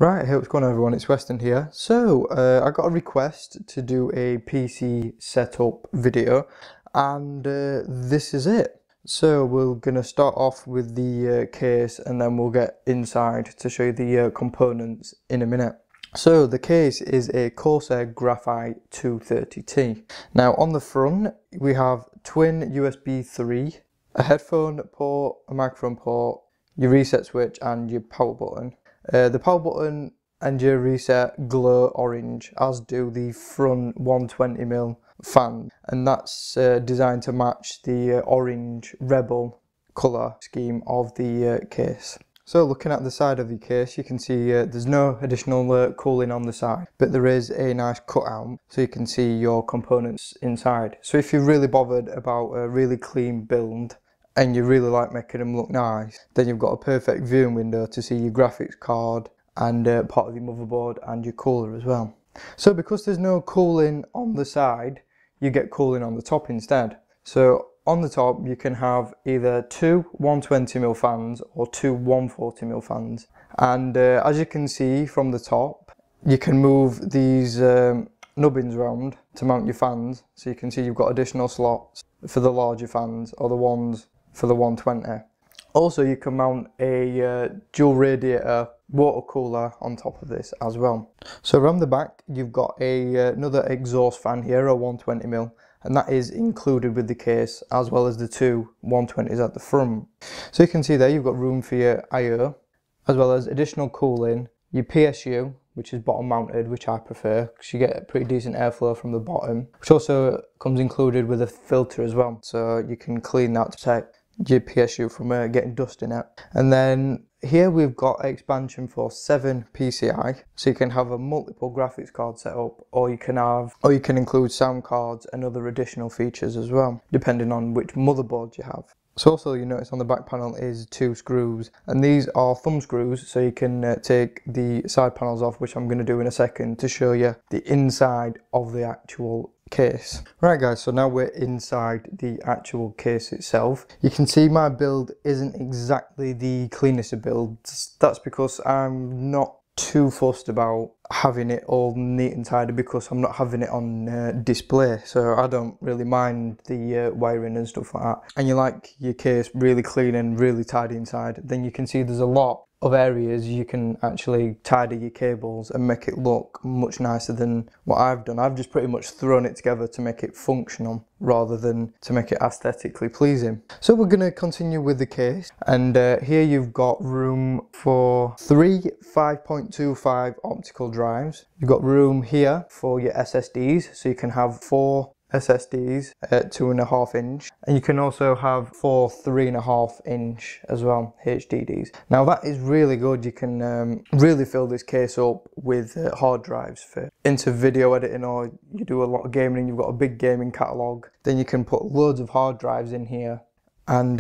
Right, hey, what's going on everyone, it's Weston here. So, I got a request to do a PC setup video, and this is it. So we're going to start off with the case, and then we'll get inside to show you the components in a minute. So the case is a Corsair Graphite 230T. Now on the front we have twin USB 3, a headphone port, a microphone port, your reset switch and your power button. The power button and your reset glow orange, as do the front 120mm fan, and that's designed to match the orange Rebel colour scheme of the case. So looking at the side of the case, you can see there's no additional cooling on the side, but there is a nice cutout so you can see your components inside. So if you're really bothered about a really clean build and you really like making them look nice, then you've got a perfect viewing window to see your graphics card and part of your motherboard and your cooler as well. So because there's no cooling on the side, you get cooling on the top instead. So on the top you can have either two 120mm fans or two 140mm fans, and as you can see from the top, you can move these nubbins around to mount your fans, so you can see you've got additional slots for the larger fans or the ones for the 120. Also you can mount a dual radiator water cooler on top of this as well. So around the back you've got another exhaust fan here, a 120mm, and that is included with the case, as well as the two 120s at the front. So you can see there you've got room for your I/O, as well as additional cooling, your PSU, which is bottom mounted, which I prefer because you get a pretty decent airflow from the bottom, which also comes included with a filter as well, so you can clean that to protect your PSU from getting dust in it. And then here we've got expansion for 7 PCI, so you can have a multiple graphics card setup, or you can include sound cards and other additional features as well, depending on which motherboard you have. So also you notice on the back panel is 2 screws, and these are thumb screws, so you can take the side panels off, which I'm going to do in a second to show you the inside of the actual case. Right guys, so now we're inside the actual case itself. You can see my build isn't exactly the cleanest of builds. That's because I'm not too fussed about having it all neat and tidy, because I'm not having it on display, so I don't really mind the wiring and stuff like that. And you like your case really clean and really tidy inside, then you can see there's a lot of areas you can actually tidy your cables and make it look much nicer than what I've done. I've just pretty much thrown it together to make it functional rather than to make it aesthetically pleasing. So we're going to continue with the case, and here you've got room for 3 5.25 optical drives. You've got room here for your SSDs, so you can have 4 SSDs at 2.5 inch, and you can also have 4 3.5 inch as well HDDs. Now that is really good. You can really fill this case up with hard drives for into video editing, or you do a lot of gaming and you've got a big gaming catalogue, then you can put loads of hard drives in here, and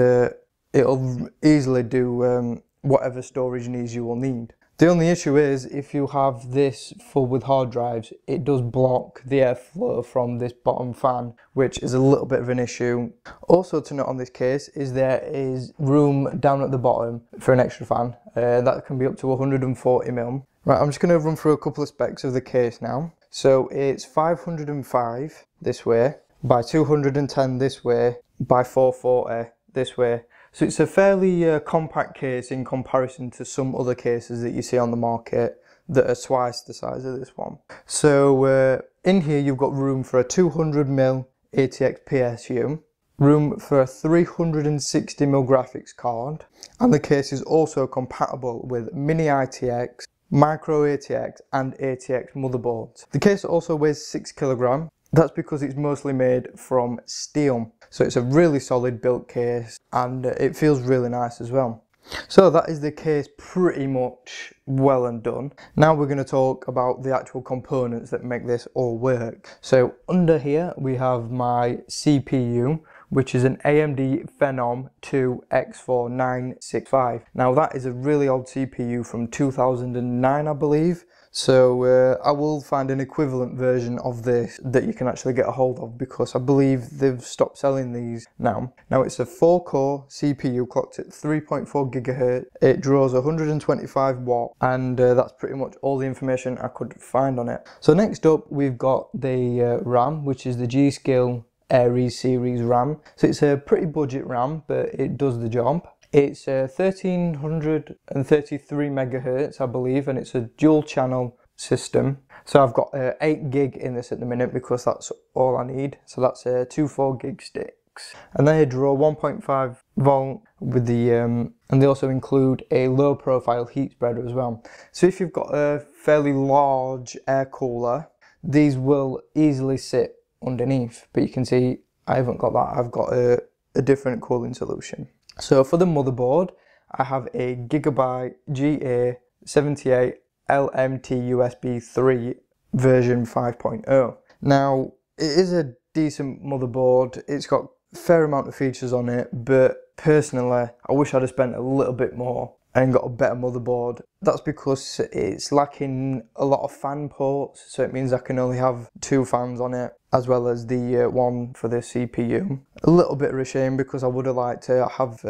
it'll easily do whatever storage needs you will need. The only issue is, if you have this full with hard drives, it does block the airflow from this bottom fan, which is a little bit of an issue. Also to note on this case is there is room down at the bottom for an extra fan. That can be up to 140mm. Right, I'm just going to run through a couple of specs of the case now. So it's 505 this way, by 210 this way, by 440 this way. So it's a fairly compact case in comparison to some other cases that you see on the market that are twice the size of this one. So in here you've got room for a 200mm ATX PSU, room for a 360mm graphics card, and the case is also compatible with mini ITX, micro ATX and ATX motherboards. The case also weighs 6 kg. That's because it's mostly made from steel, so it's a really solid built case, and it feels really nice as well. So that is the case pretty much well and done. Now we're going to talk about the actual components that make this all work. So under here we have my CPU, which is an AMD Phenom II X4 965. Now that is a really old CPU from 2009 I believe. So I will find an equivalent version of this that you can actually get a hold of, because I believe they've stopped selling these now. Now it's a 4-core CPU clocked at 3.4 gigahertz. It draws 125 watt, and that's pretty much all the information I could find on it. So next up we've got the RAM, which is the G.Skill Aries series RAM. So it's a pretty budget RAM, but it does the job. It's 1333 megahertz, I believe, and it's a dual channel system. So I've got 8 gig in this at the minute, because that's all I need. So that's 2 4 gig sticks, and they draw 1.5 volt with the and they also include a low profile heat spreader as well. So if you've got a fairly large air cooler, these will easily sit underneath, but you can see I haven't got that. I've got a different cooling solution. So for the motherboard, I have a Gigabyte GA78 LMT USB 3 version 5.0. Now it is a decent motherboard. It's got a fair amount of features on it, but personally I wish I'd have spent a little bit more and got a better motherboard. That's because it's lacking a lot of fan ports, so it means I can only have 2 fans on it, as well as the one for the CPU. A little bit of a shame, because I would have liked to have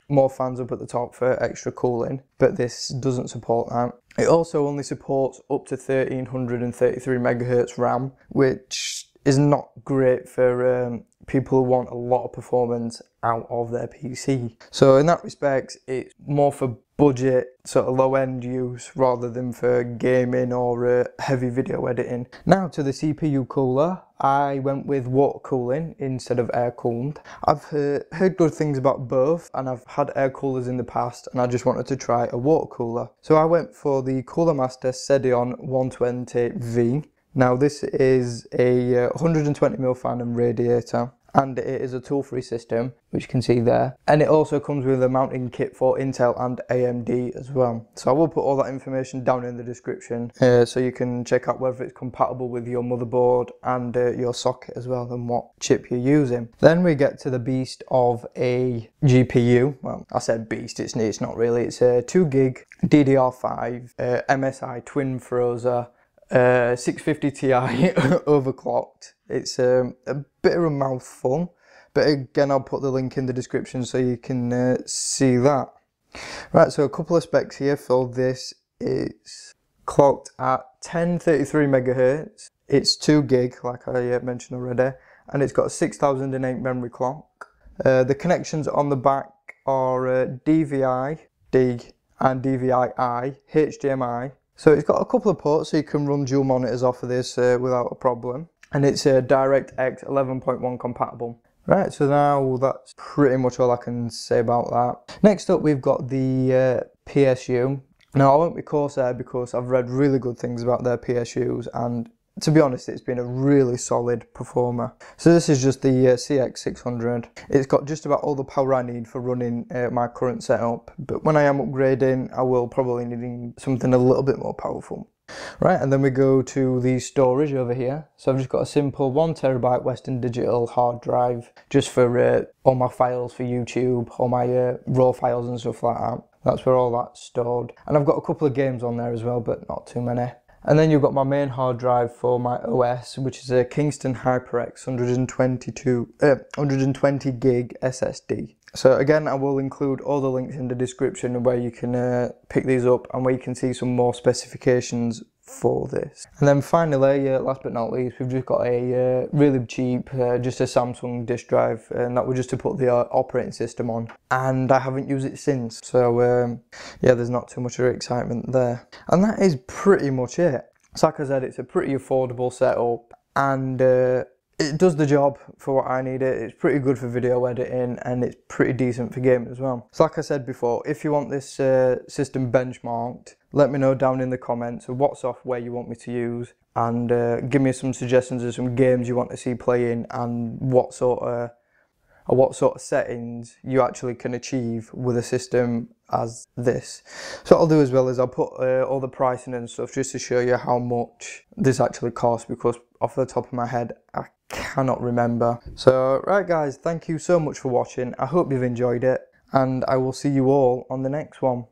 more fans up at the top for extra cooling, but this doesn't support that. It also only supports up to 1333 megahertz RAM, which is not great for people who want a lot of performance out of their PC. So in that respect, it's more for budget, sort of low-end use, rather than for gaming or heavy video editing. Now to the CPU cooler, I went with water cooling instead of air cooled. I've heard good things about both, and I've had air coolers in the past, and I just wanted to try a water cooler. So I went for the Cooler Master Sedion 120V. Now this is a 120mm fan and radiator, and it is a tool-free system, which you can see there. And it also comes with a mounting kit for Intel and AMD as well. So I will put all that information down in the description, so you can check out whether it's compatible with your motherboard and your socket as well, and what chip you're using. Then we get to the beast of a GPU. Well, I said beast, it's not really. It's a 2 gig DDR5 MSI Twin Frozer 650 Ti overclocked. It's a bit of a mouthful, but again I'll put the link in the description so you can see that. Right, so a couple of specs here for this. It's clocked at 1033 megahertz. It's 2 gig, like I mentioned already, and it's got a 6008 memory clock. The connections on the back are DVI-D and DVI-I, HDMI. So it's got a couple of ports, so you can run dual monitors off of this without a problem. And it's DirectX 11.1 compatible. Right, so now that's pretty much all I can say about that. Next up we've got the PSU. Now I went with Corsair because I've read really good things about their PSUs, and to be honest, it's been a really solid performer. So this is just the CX600. It's got just about all the power I need for running my current setup, but when I am upgrading, I will probably need something a little bit more powerful. Right, and then we go to the storage over here. So I've just got a simple 1TB Western Digital hard drive, just for all my files for YouTube, all my raw files and stuff like that. That's where all that's stored. And I've got a couple of games on there as well, but not too many. And then you've got my main hard drive for my OS, which is a Kingston HyperX 120 gig SSD. So again, I will include all the links in the description where you can pick these up and where you can see some more specifications for this. And then finally, last but not least, we've just got a really cheap, just a Samsung disk drive, and that was just to put the operating system on. And I haven't used it since, so yeah, there's not too much of excitement there. And that is pretty much it. So like I said, it's a pretty affordable setup, and it does the job for what I need it. It's pretty good for video editing, and it's pretty decent for gaming as well. So like I said before, if you want this system benchmarked, let me know down in the comments of what software you want me to use, and give me some suggestions of some games you want to see playing, and what sort of settings you actually can achieve with a system as this. So what I'll do as well is I'll put all the pricing and stuff just to show you how much this actually costs, because off the top of my head I cannot remember. So right guys, thank you so much for watching. I hope you've enjoyed it, and I will see you all on the next one.